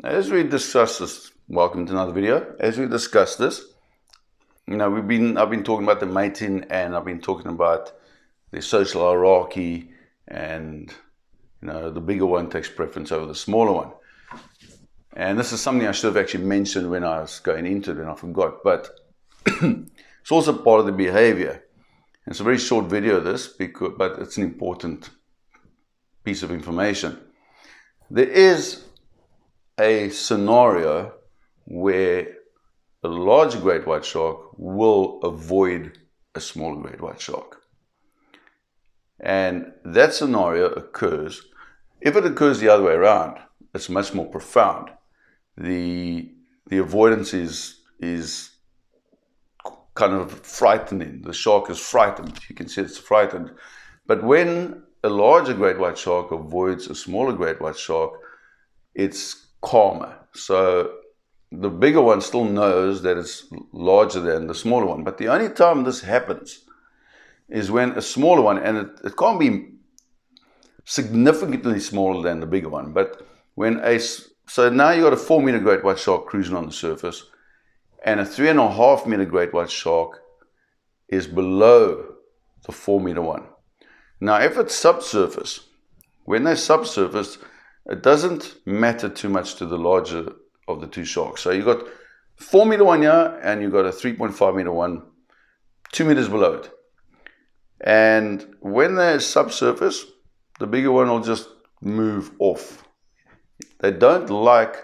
As we discuss this, welcome to another video. As we discuss this, I've been talking about the mating, and I've been talking about the social hierarchy, and the bigger one takes preference over the smaller one. And this is something I should have actually mentioned when I was going into it, and I forgot. But it's also part of the behavior. It's a very short video, but it's an important piece of information. There is a scenario where a larger great white shark will avoid a smaller great white shark. And that scenario occurs, if it occurs the other way around, it's much more profound. The avoidance is kind of frightening. The shark is frightened. You can see it's frightened. But when a larger great white shark avoids a smaller great white shark, it's calmer. So the bigger one still knows that it's larger than the smaller one. But the only time this happens is when a smaller one, and it can't be significantly smaller than the bigger one, but so now you've got a 4-meter great white shark cruising on the surface, and a 3.5-meter great white shark is below the 4-meter one. Now, if it's subsurface, when they're subsurface, it doesn't matter too much to the larger of the two sharks. So you've got 4-meter one here, and you've got a 3.5-meter one, 2 meters below it. And when they're subsurface, the bigger one will just move off. They don't like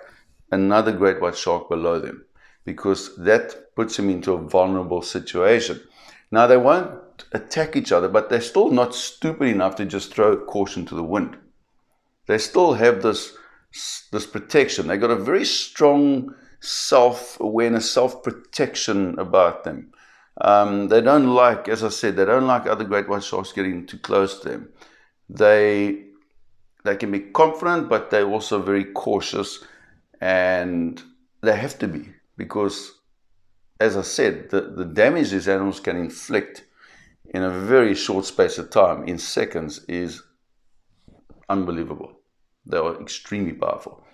another great white shark below them, because that puts them into a vulnerable situation. Now, they won't attack each other, but they're still not stupid enough to just throw caution to the wind. They still have this protection. They've got a very strong self-awareness, self-protection about them. They don't like, as I said, they don't like other great white sharks getting too close to them. They can be confident, but they're also very cautious, and they have to be, because, as I said, the damage these animals can inflict in a very short space of time, in seconds, is unbelievable. They are extremely powerful.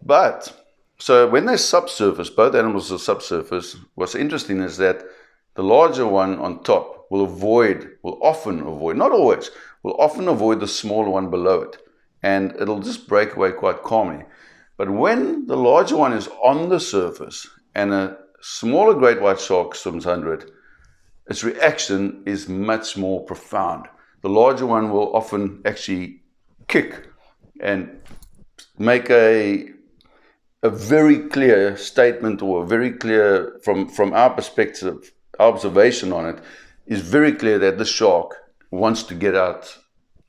But, so when they're subsurface, both animals are subsurface, what's interesting is that the larger one on top will often avoid, not always, will often avoid the smaller one below it. And it'll just break away quite calmly. But when the larger one is on the surface and a smaller great white shark swims under it, its reaction is much more profound. The larger one will often actually kick and make a very clear statement, or a very clear, from our perspective, observation on it, is very clear that the shark wants to get out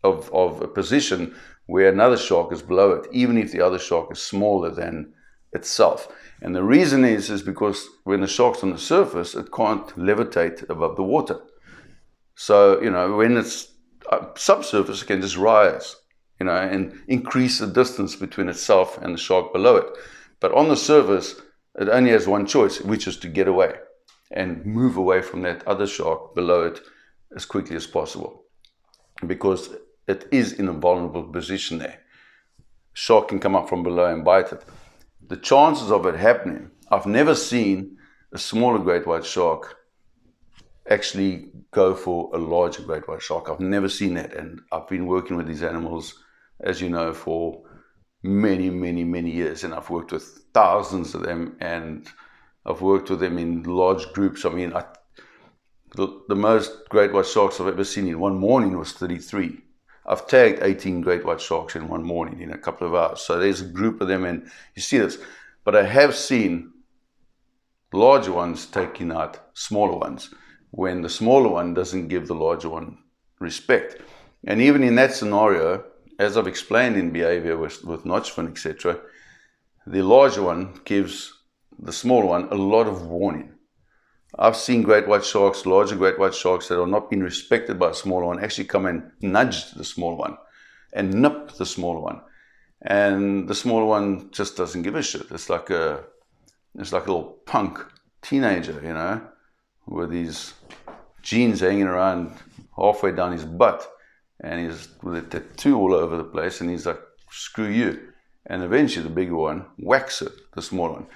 of a position where another shark is below it, even if the other shark is smaller than itself. And the reason is because when the shark's on the surface, it can't levitate above the water. So, when it's subsurface, it can just rise, and increase the distance between itself and the shark below it. But on the surface, it only has one choice, which is to get away and move away from that other shark below it as quickly as possible, because it is in a vulnerable position there. Shark can come up from below and bite it. The chances of it happening, I've never seen a smaller great white shark actually go for a larger great white shark. I've never seen that, and I've been working with these animals, as you know, for many, many, many years, and I've worked with thousands of them, and I've worked with them in large groups. I mean, the most great white sharks I've ever seen in one morning was 33. I've tagged 18 great white sharks in one morning in a couple of hours. So there's a group of them, and you see this. But I have seen larger ones taking out smaller ones when the smaller one doesn't give the larger one respect. And even in that scenario, as I've explained in behavior with notchfin, etc., the larger one gives the smaller one a lot of warning. I've seen great white sharks, larger great white sharks, that are not being respected by a smaller one, actually come and nudge the smaller one and nip the smaller one. And the smaller one just doesn't give a shit. It's like a little punk teenager, with his jeans hanging around halfway down his butt, and he's with a tattoo all over the place, and he's like, screw you. and eventually the bigger one whacks it, the smaller one.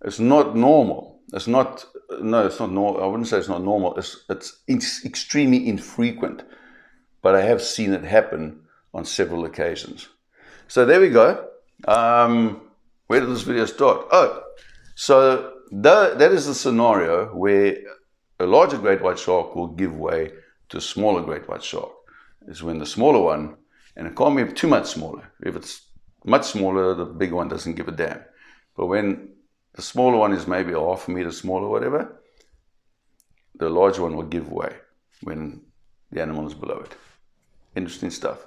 It's not normal. It's not normal. I wouldn't say it's not normal. It's extremely infrequent, but I have seen it happen on several occasions. So there we go. Where did this video start? Oh, so that is the scenario where a larger great white shark will give way to a smaller great white shark. Is when the smaller one, and it can't be too much smaller. If it's much smaller, the bigger one doesn't give a damn. But when the smaller one is maybe half a meter smaller, whatever, the larger one will give way when the animal is below it. Interesting stuff.